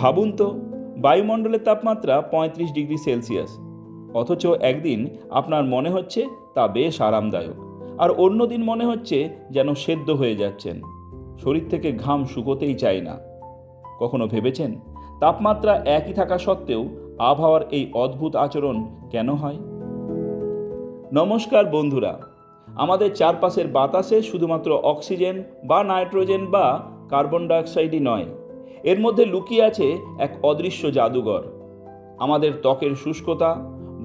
ভাবুন তো, বায়ুমণ্ডলের তাপমাত্রা 35 ডিগ্রি সেলসিয়াস, অথচ একদিন আপনার মনে হচ্ছে তা বেশ আরামদায়ক, আর অন্য দিন মনে হচ্ছে যেন সেদ্ধ হয়ে যাচ্ছেন। শরীর থেকে ঘাম শুকোতেই চায় না। কখনো ভেবেছেন তাপমাত্রা একই থাকা সত্ত্বেও আবহাওয়ার এই অদ্ভুত আচরণ কেন হয়? নমস্কার বন্ধুরা, আমাদের চারপাশের বাতাসে শুধুমাত্র অক্সিজেন বা নাইট্রোজেন বা কার্বন ডাইঅক্সাইডই নয়, এর মধ্যে লুকিয়ে আছে এক অদৃশ্য জাদুঘর। আমাদের ত্বকের শুষ্কতা,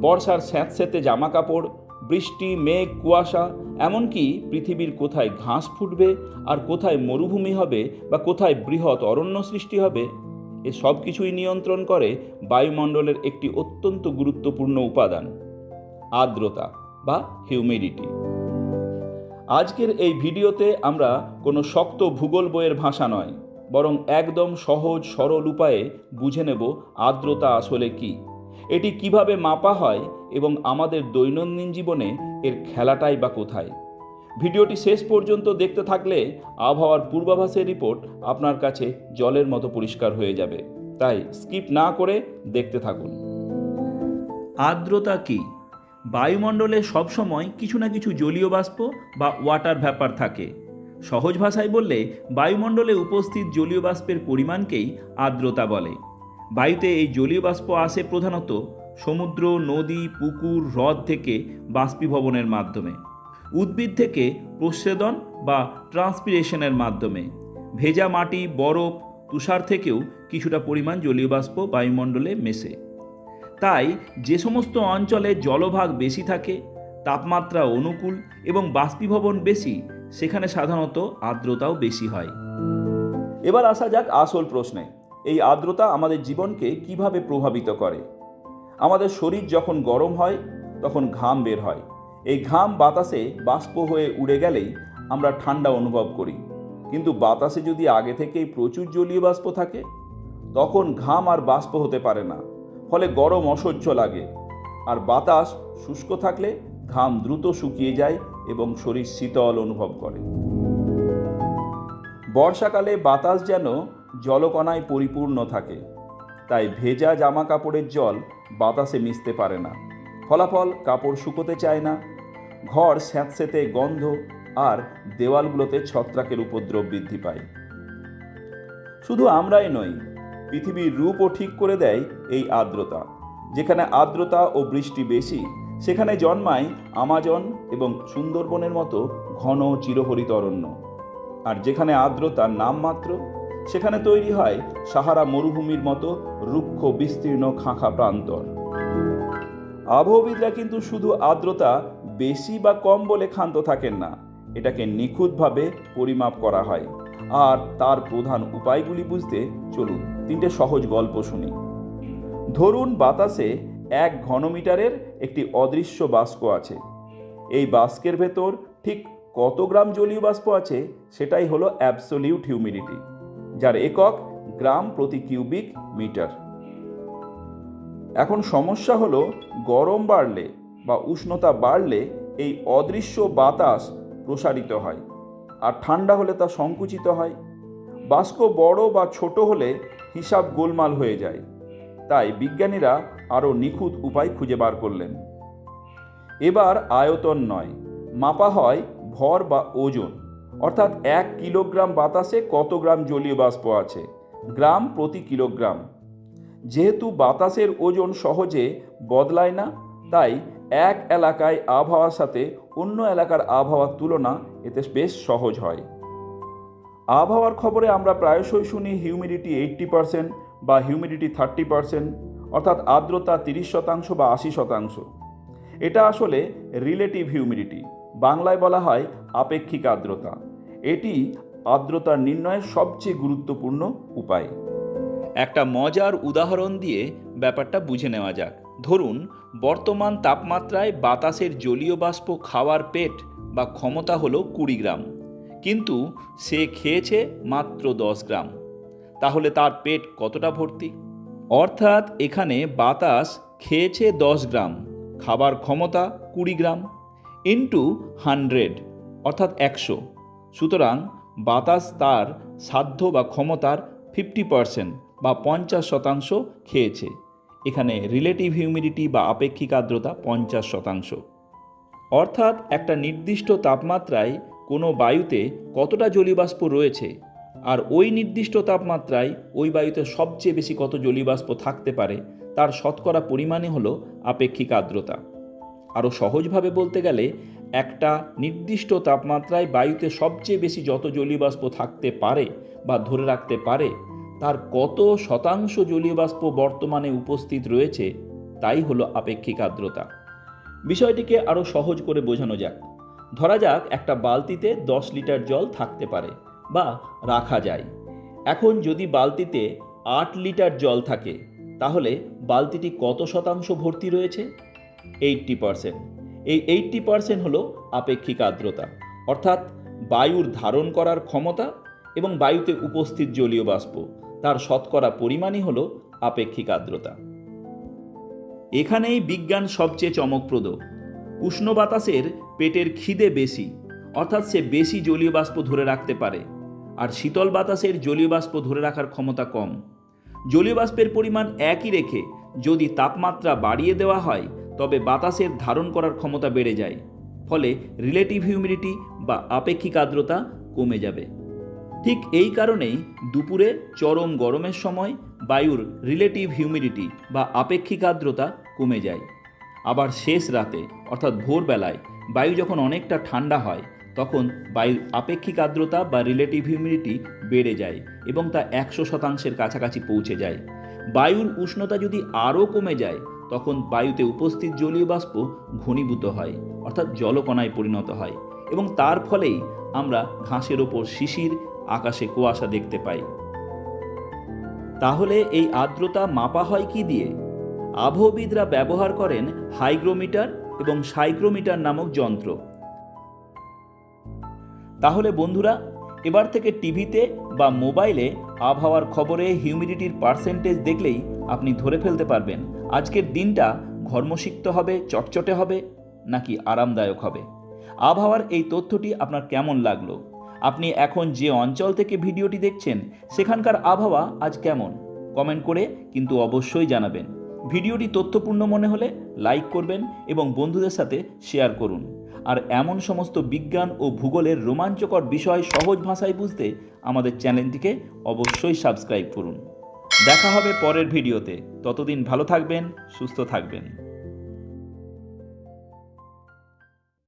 বর্ষার স্যাঁতস্যাঁতে জামা কাপড়, বৃষ্টি, মেঘ, কুয়াশা, এমনকি পৃথিবীর কোথায় ঘাস ফুটবে আর কোথায় মরুভূমি হবে বা কোথায় বৃহৎ অরণ্য সৃষ্টি হবে, এ সব কিছুই নিয়ন্ত্রণ করে বায়ুমণ্ডলের একটি অত্যন্ত গুরুত্বপূর্ণ উপাদান, আর্দ্রতা বা হিউমিডিটি। আজকের এই ভিডিওতে আমরা কোনো শক্ত ভূগোল বইয়ের ভাষা নয়, বরং একদম সহজ সরল উপায়ে বুঝে নেব আর্দ্রতা আসলে কি, এটি কিভাবে মাপা হয় এবং আমাদের দৈনন্দিন জীবনে এর খেলাটাই বা কোথায়। ভিডিওটি শেষ পর্যন্ত দেখতে থাকলে আবহাওয়ার পূর্বাভাসের রিপোর্ট আপনার কাছে জলের মতো পরিষ্কার হয়ে যাবে। তাই স্কিপ না করে দেখতে থাকুন। আর্দ্রতা কি? বায়ুমণ্ডলে সবসময় কিছু না কিছু জলীয় বাষ্প বা ওয়াটার ভ্যাপার থাকে। সহজ ভাষায় বললে বায়ুমণ্ডলে উপস্থিত জলীয় বাষ্পের পরিমাণকেই আর্দ্রতা বলে। বায়ুতে এই জলীয় বাষ্প আসে প্রধানত সমুদ্র, নদী, পুকুর, হ্রদ থেকে বাষ্পীভবনের মাধ্যমে, উদ্ভিদ থেকে প্রস্বেদন বা ট্রান্সপিরেশনের মাধ্যমে, ভেজা মাটি, বরফ, তুষার থেকেও কিছুটা পরিমাণ জলীয় বাষ্প বায়ুমণ্ডলে মেশে। তাই যে সমস্ত অঞ্চলে জলভাগ বেশি থাকে, তাপমাত্রা অনুকূল এবং বাষ্পীভবন বেশি, সেখানে সাধারণত আর্দ্রতাও বেশি হয়। এবার আসা যাক আসল প্রশ্নে, এই আর্দ্রতা আমাদের জীবনকে কিভাবে প্রভাবিত করে। আমাদের শরীর যখন গরম হয় তখন ঘাম বের হয়। এই ঘাম বাতাসে বাষ্প হয়ে উড়ে গেলেই আমরা ঠান্ডা অনুভব করি। কিন্তু বাতাসে যদি আগে থেকেই প্রচুর জলীয় বাষ্প থাকে, তখন ঘাম আর বাষ্প হতে পারে না, ফলে গরম অসহ্য লাগে। আর বাতাস শুষ্ক থাকলে ঘাম দ্রুত শুকিয়ে যায় এবং শরীর শীতল অনুভব করে। বর্ষাকালে বাতাস যেন জলকণায় পরিপূর্ণ থাকে, তাই ভেজা জামা কাপড়ের জল বাতাসে মিশতে পারে না। ফলাফল, কাপড় শুকোতে চায় না, ঘর স্যাঁতস্যাঁতে গন্ধ, আর দেওয়ালগুলোতে ছত্রাকের উপদ্রব বৃদ্ধি পায়। শুধু আমরাই নই, পৃথিবীর রূপও ঠিক করে দেয় এই আর্দ্রতা। যেখানে আর্দ্রতা ও বৃষ্টি বেশি, সেখানে জন্মায় আমাজন এবং সুন্দরবনের মতো ঘন চিরহরিত অরণ্য। আর যেখানে আর্দ্রতার নামমাত্র, সেখানে তৈরি হয় সাহারা মরুভূমির মতো রুক্ষ বিস্তীর্ণ খাঁখা প্রান্তর। আবহাওয়াবিদরা কিন্তু শুধু আর্দ্রতা বেশি বা কম বলে ক্ষান্ত থাকেন না, এটাকে নিখুঁতভাবে পরিমাপ করা হয়। আর তার প্রধান উপায়গুলি বুঝতে চলুন তিনটে সহজ গল্প শুনি। ধরুন বাতাসে 1 ঘনমিটারের একটি অদৃশ্য বাষ্প আছে। এই বাষ্পের ভেতর ঠিক কত গ্রাম জলীয় বাষ্প আছে সেটাই হলো অ্যাবসোলিউট হিউমিডিটি, যার একক গ্রাম প্রতি কিউবিক মিটার। এখন সমস্যা হলো, গরম বাড়লে বা উষ্ণতা বাড়লে এই অদৃশ্য বাতাস প্রসারিত হয়, আর ঠান্ডা হলে তা সংকুচিত হয়। বাষ্প বড় বা ছোট হলে হিসাব গোলমাল হয়ে যায়। তাই বিজ্ঞানীরা আরও নিখুঁত উপায় খুঁজে বার করলেন। এবার আয়তন নয়, মাপা হয় ভর বা ওজন, অর্থাৎ 1 কিলোগ্রাম বাতাসে কত গ্রাম জলীয় বাষ্প আছে, গ্রাম প্রতি কিলোগ্রাম। যেহেতু বাতাসের ওজন সহজে বদলায় না, তাই এক এলাকায় আবহাওয়ার সাথে অন্য এলাকার আবহাওয়ার তুলনা এতে বেশ সহজ হয়। আবহাওয়ার খবরে আমরা প্রায়শই শুনি হিউমিডিটি 80% বা হিউমিডিটি 30%, অর্থাৎ আর্দ্রতা 30% বা 80%। এটা আসলে রিলেটিভ হিউমিডিটি, বাংলায় বলা হয় আপেক্ষিক আর্দ্রতা। এটি আর্দ্রতার নির্ণয়ের সবচেয়ে গুরুত্বপূর্ণ উপায়। একটা মজার উদাহরণ দিয়ে ব্যাপারটা বুঝে নেওয়া যাক। ধরুন বর্তমান তাপমাত্রায় বাতাসের জলীয় বাষ্প খাওয়ার পেট বা ক্ষমতা হলো 20 গ্রাম, কিন্তু সে খেয়েছে মাত্র 10 গ্রাম। তাহলে তার পেট কতটা ভর্তি? অর্থাৎ এখানে বাতাস খেয়েছে 10 গ্রাম, খাবার ক্ষমতা 20 গ্রাম, ইন্টু 100 অর্থাৎ 100। সুতরাং বাতাস তার সাধ্য বা ক্ষমতার 50% বা 50% খেয়েছে। এখানে রিলেটিভ হিউমিডিটি বা আপেক্ষিক আর্দ্রতা 50%। অর্থাৎ একটা নির্দিষ্ট তাপমাত্রায় কোনো বায়ুতে কতটা জলীয়বাষ্প রয়েছে আর ওই নির্দিষ্ট তাপমাত্রায় ওই বায়ুতে সবচেয়ে বেশি কত জলীয়বাষ্প থাকতে পারে তার শতকরা পরিমাণই হলো আপেক্ষিক আর্দ্রতা। আরও সহজভাবে বলতে গেলে একটা নির্দিষ্ট তাপমাত্রায় বায়ুতে সবচেয়ে বেশি যত জলীয়বাষ্প থাকতে পারে বা ধরে রাখতে পারে তার কত শতাংশ জলীয়বাষ্প বর্তমানে উপস্থিত রয়েছে তাই হলো আপেক্ষিক আর্দ্রতা। বিষয়টিকে আরও সহজ করে বোঝানো যাক। ধরা যাক একটা বালতিতে 10 লিটার জল থাকতে পারে বা রাখা যায়। এখন যদি বালতিতে 8 লিটার জল থাকে তাহলে বালতিটি কত শতাংশ ভর্তি রয়েছে? 80%। এই 80% হলো আপেক্ষিক আর্দ্রতা, অর্থাৎ বায়ুর ধারণ করার ক্ষমতা এবং বায়ুতে উপস্থিত জলীয় বাষ্প তার শতকরা পরিমাণই হলো আপেক্ষিক আর্দ্রতা। এখানেই বিজ্ঞান সবচেয়ে চমকপ্রদ। উষ্ণ বাতাসের পেটের খিদে বেশি, অর্থাৎ সে বেশি জলীয় বাষ্প ধরে রাখতে পারে, আর শীতল বাতাসের জলীয় বাষ্প ধরে রাখার ক্ষমতা কম। জলীয় বাষ্পের পরিমাণ একই রেখে যদি তাপমাত্রা বাড়িয়ে দেওয়া হয় তবে বাতাসের ধারণ করার ক্ষমতা বেড়ে যায়, ফলে রিলেটিভ হিউমিডিটি বা আপেক্ষিক আর্দ্রতা কমে যাবে। ঠিক এই কারণেই দুপুরে চরম গরমের সময় বায়ুর রিলেটিভ হিউমিডিটি বা আপেক্ষিক আর্দ্রতা কমে যায়। আবার শেষ রাতে অর্থাৎ ভোরবেলায় বায়ু যখন অনেকটা ঠান্ডা হয় তখন বায়ুর আপেক্ষিক আর্দ্রতা বা রিলেটিভ হিউমিডিটি বেড়ে যায় এবং তা 100%-এর কাছাকাছি পৌঁছে যায়। বায়ুর উষ্ণতা যদি আরও কমে যায় তখন বায়ুতে উপস্থিত জলীয় বাষ্প ঘনীভূত হয়, অর্থাৎ জলকণায় পরিণত হয়, এবং তার ফলেই আমরা ঘাসের ওপর শিশির, আকাশে কুয়াশা দেখতে পাই। তাহলে এই আর্দ্রতা মাপা হয় কি দিয়ে? আবহবিদরা ব্যবহার করেন হাইগ্রোমিটার এবং সাইক্রোমিটার নামক যন্ত্র। তাহলে বন্ধুরা, এবার থেকে টিভিতে বা মোবাইলে আবহাওয়ার খবরে হিউমিডিটির পার্সেন্টেজ দেখলেই আপনি ধরে ফেলতে পারবেন আজকের দিনটা ঘর্মসিক্ত হবে, চটচটে হবে নাকি আরামদায়ক হবে। আবহাওয়ার এই তথ্যটি আপনার কেমন লাগলো? আপনি এখন যে অঞ্চল থেকে ভিডিওটি দেখছেন সেখানকার আবহাওয়া আজ কেমন? কমেন্ট করে কিন্তু অবশ্যই জানাবেন। ভিডিওটি তথ্যপূর্ণ মনে হলে লাইক করবেন এবং বন্ধুদের সাথে শেয়ার করুন। আর এমন সমস্ত বিজ্ঞান ও ভূগোলের রোমাঞ্চকর বিষয় সহজ ভাষায় বুঝতে আমাদের চ্যানেলটিকে অবশ্যই সাবস্ক্রাইব করুন। দেখা হবে পরের ভিডিওতে। ততদিন ভালো থাকবেন, সুস্থ থাকবেন।